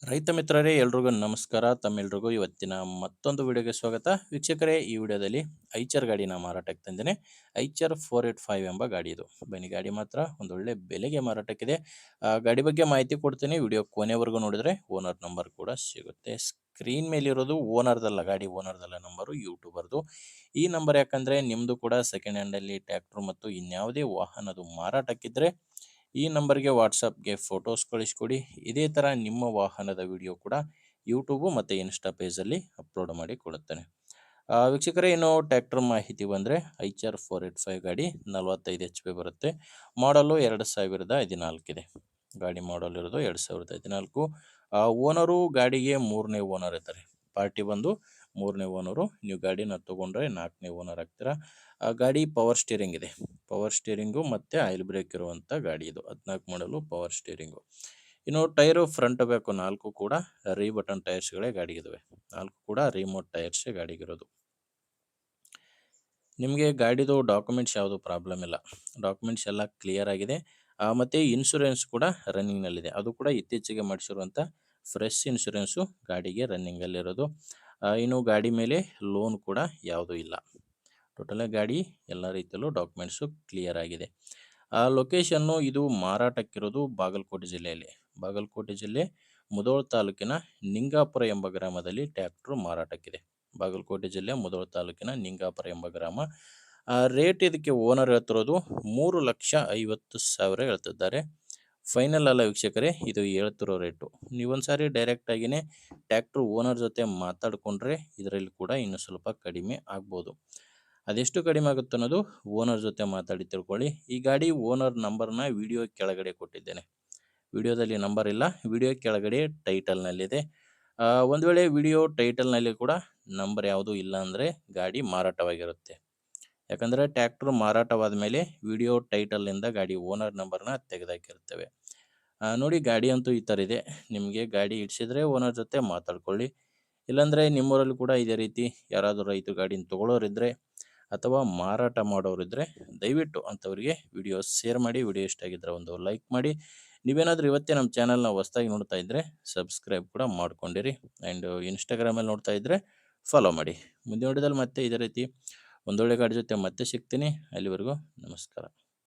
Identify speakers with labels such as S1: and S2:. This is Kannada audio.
S1: ರೈತ ಮಿತ್ರರೇ ಎಲ್ರಿಗೂ ನಮಸ್ಕಾರ. ತಮ್ಮೆಲ್ರಿಗೂ ಇವತ್ತಿನ ಮತ್ತೊಂದು ವಿಡಿಯೋಗೆ ಸ್ವಾಗತ. ವೀಕ್ಷಕರೇ, ಈ ವಿಡಿಯೋದಲ್ಲಿ ಐಚರ್ ಗಾಡಿನ ಮಾರಾಟಕ್ಕೆ ತಂದೇನೆ. ಐಚರ್ 485 ಎಂಬ ಗಾಡಿ ಇದು. ಬನ್ನಿ, ಗಾಡಿ ಮಾತ್ರ ಒಂದೊಳ್ಳೆ ಬೆಲೆಗೆ ಮಾರಾಟಕ್ಕಿದೆ. ಗಾಡಿ ಬಗ್ಗೆ ಮಾಹಿತಿ ಕೊಡ್ತೀನಿ. ವಿಡಿಯೋ ಕೊನೆವರೆಗೂ ನೋಡಿದ್ರೆ ಓನರ್ ನಂಬರ್ ಕೂಡ ಸಿಗುತ್ತೆ. ಸ್ಕ್ರೀನ್ ಮೇಲಿರೋದು ಓನರ್ದಲ್ಲ, ಗಾಡಿ ಓನರ್ದಲ್ಲ ನಂಬರು, ಯೂಟ್ಯೂಬರ್ದು. ಈ ನಂಬರ್ ಯಾಕಂದರೆ ನಿಮ್ಮದು ಕೂಡ ಸೆಕೆಂಡ್ ಹ್ಯಾಂಡಲ್ಲಿ ಟ್ರ್ಯಾಕ್ಟರ್ ಮತ್ತು ಇನ್ಯಾವುದೇ ವಾಹನದು ಮಾರಾಟಕ್ಕಿದ್ರೆ ಈ ನಂಬರ್ಗೆ ವಾಟ್ಸಪ್ಗೆ ಫೋಟೋಸ್ ಕಳಿಸ್ಕೊಡಿ. ಇದೇ ಥರ ನಿಮ್ಮ ವಾಹನದ ವಿಡಿಯೋ ಕೂಡ ಯೂಟ್ಯೂಬು ಮತ್ತು ಇನ್ಸ್ಟಾ ಪೇಜಲ್ಲಿ ಅಪ್ಲೋಡ್ ಮಾಡಿ ಕೊಡುತ್ತೇನೆ. ವೀಕ್ಷಕರೇ, ಇನ್ನು ಟ್ರ್ಯಾಕ್ಟರ್ ಮಾಹಿತಿ ಬಂದರೆ ಐಚರ್ 485 ಗಾಡಿ 45 HP ಬರುತ್ತೆ. ಮಾಡಲು 2014 ಇದೆ. ಗಾಡಿ ಮಾಡಲ್ ಇರೋದು 2014. ಓನರು ಗಾಡಿಗೆ ಮೂರನೇ ಓನರ್ ಇರ್ತಾರೆ. ಪಾರ್ಟಿ ಬಂದು ಮೂರನೇ ಓನರು. ನೀವು ಗಾಡಿನ ತೊಗೊಂಡ್ರೆ ನಾಲ್ಕನೇ ಓನರ್ ಆಗ್ತೀರಾ. ಗಾಡಿ ಪವರ್ ಸ್ಟೀರಿಂಗ್ ಇದೆ. ಪವರ್ ಸ್ಟೀರಿಂಗು ಮತ್ತು ಆಯಿಲ್ ಬ್ರೇಕ್ ಇರುವಂಥ ಗಾಡಿ ಇದು. 14 ಮಾಡಲು ಪವರ್ ಸ್ಟೀರಿಂಗು. ಇನ್ನು ಟೈರು ಫ್ರಂಟ್ ಬ್ಯಾಕು ನಾಲ್ಕು ಕೂಡ ರೀ ಬಟನ್ ಟೈರ್ಸ್ಗಳೇ ಗಾಡಿಗಿದ್ದಾವೆ. ನಾಲ್ಕು ಕೂಡ ರಿಮೋಟ್ ಟೈರ್ಸೇ ಗಾಡಿಗಿರೋದು. ನಿಮಗೆ ಗಾಡಿದು ಡಾಕ್ಯುಮೆಂಟ್ಸ್ ಯಾವುದು ಪ್ರಾಬ್ಲಮ್ ಇಲ್ಲ. ಡಾಕ್ಯುಮೆಂಟ್ಸ್ ಎಲ್ಲ ಕ್ಲಿಯರ್ ಆಗಿದೆ. ಮತ್ತು ಇನ್ಶೂರೆನ್ಸ್ ಕೂಡ ರನ್ನಿಂಗ್ನಲ್ಲಿದೆ. ಅದು ಕೂಡ ಇತ್ತೀಚೆಗೆ ಮಾಡಿಸಿರುವಂಥ ಫ್ರೆಶ್ ಇನ್ಶೂರೆನ್ಸು ಗಾಡಿಗೆ ರನ್ನಿಂಗಲ್ಲಿರೋದು. ಇನ್ನು ಗಾಡಿ ಮೇಲೆ ಲೋನ್ ಕೂಡ ಯಾವುದೂ ಇಲ್ಲ. ಟೋಟಲಾಗಿ ಗಾಡಿ ಎಲ್ಲ ರೀತಿಯಲ್ಲೂ ಡಾಕ್ಯುಮೆಂಟ್ಸು ಕ್ಲಿಯರ್ ಆಗಿದೆ. ಲೊಕೇಶನ್ನು ಇದು ಮಾರಾಟಕ್ಕಿರೋದು ಬಾಗಲಕೋಟೆ ಜಿಲ್ಲೆಯಲ್ಲಿ. ಬಾಗಲಕೋಟೆ ಜಿಲ್ಲೆ ಮುಧೋಳ ತಾಲೂಕಿನ ನಿಂಗಾಪುರ ಎಂಬ ಗ್ರಾಮದಲ್ಲಿ ಟ್ರ್ಯಾಕ್ಟ್ರು ಮಾರಾಟಕ್ಕಿದೆ. ಬಾಗಲಕೋಟೆ ಜಿಲ್ಲೆ ಮುಧೋಳ ತಾಲೂಕಿನ ನಿಂಗಾಪುರ ಎಂಬ ಗ್ರಾಮ. ರೇಟ್ ಇದಕ್ಕೆ ಓನರ್ ಹೇಳ್ತಿರೋದು 3,50,000 ಹೇಳ್ತಿದ್ದಾರೆ. ಫೈನಲ್ ಅಲ್ಲ ವೀಕ್ಷಕರೇ, ಇದು ಹೇಳ್ತಿರೋ ರೇಟು. ನೀವೊಂದು ಸಾರಿ ಡೈರೆಕ್ಟಾಗಿಯೇ ಟ್ರ್ಯಾಕ್ಟ್ರು ಓನರ್ ಜೊತೆ ಮಾತಾಡಿಕೊಂಡ್ರೆ ಇದರಲ್ಲಿ ಕೂಡ ಇನ್ನೂ ಸ್ವಲ್ಪ ಕಡಿಮೆ ಆಗ್ಬೋದು. ಅದೆಷ್ಟು ಕಡಿಮೆ ಆಗುತ್ತೆ ಅನ್ನೋದು ಓನರ್ ಜೊತೆ ಮಾತಾಡಿ ತಿಳ್ಕೊಳ್ಳಿ. ಈ ಗಾಡಿ ಓನರ್ ನಂಬರ್ನ ವಿಡಿಯೋ ಕೆಳಗಡೆ ಕೊಟ್ಟಿದ್ದೇನೆ. ವಿಡಿಯೋದಲ್ಲಿ ನಂಬರ್ ಇಲ್ಲ, ವಿಡಿಯೋ ಕೆಳಗಡೆ ಟೈಟಲ್ನಲ್ಲಿದೆ. ಒಂದು ವೇಳೆ ವಿಡಿಯೋ ಟೈಟಲ್ನಲ್ಲಿ ಕೂಡ ನಂಬರ್ ಯಾವುದೂ ಇಲ್ಲ ಅಂದರೆ ಗಾಡಿ ಮಾರಾಟವಾಗಿರುತ್ತೆ. ಯಾಕಂದರೆ ಟ್ರ್ಯಾಕ್ಟ್ರು ಮಾರಾಟವಾದ ಮೇಲೆ ವಿಡಿಯೋ ಟೈಟಲ್ನಿಂದ ಗಾಡಿ ಓನರ್ ನಂಬರ್ನ ತೆಗೆದಾಕಿರ್ತೇವೆ. ನೋಡಿ, ಗಾಡಿ ಅಂತೂ ಈ ಥರ ಇದೆ. ನಿಮಗೆ ಗಾಡಿ ಇಡಿಸಿದ್ರೆ ಓನರ್ ಜೊತೆ ಮಾತಾಡ್ಕೊಳ್ಳಿ. ಇಲ್ಲಾಂದರೆ ನಿಮ್ಮೂರಲ್ಲಿ ಕೂಡ ಇದೇ ರೀತಿ ಯಾರಾದರೂ ರೈತ ಗಾಡಿನ ತೊಗೊಳ್ಳೋರಿದ್ದರೆ ಅಥವಾ ಮಾರಾಟ ಮಾಡೋರಿದ್ದರೆ ದಯವಿಟ್ಟು ಅಂಥವ್ರಿಗೆ ವಿಡಿಯೋ ಶೇರ್ ಮಾಡಿ. ವಿಡಿಯೋ ಇಷ್ಟ ಆಗಿದ್ದರೆ ಒಂದು ಲೈಕ್ ಮಾಡಿ. ನೀವೇನಾದರೂ ಇವತ್ತೇ ನಮ್ಮ ಚಾನಲ್ನ ಹೊಸ್ದಾಗಿ ನೋಡ್ತಾ ಇದ್ದರೆ ಸಬ್ಸ್ಕ್ರೈಬ್ ಕೂಡ ಮಾಡ್ಕೊಂಡಿರಿ. ಆ್ಯಂಡ್ ಇನ್ಸ್ಟಾಗ್ರಾಮಲ್ಲಿ ನೋಡ್ತಾ ಇದ್ದರೆ ಫಾಲೋ ಮಾಡಿ. ಮುಂದಿನ ವಿಡಿಯೋದಲ್ಲಿ ಮತ್ತೆ ಇದೇ ರೀತಿ ಒಂದೊಳ್ಳೆ ಗಾಡಿ ಜೊತೆ ಮತ್ತೆ ಸಿಗ್ತೀನಿ. ಅಲ್ಲಿವರೆಗೂ ನಮಸ್ಕಾರ.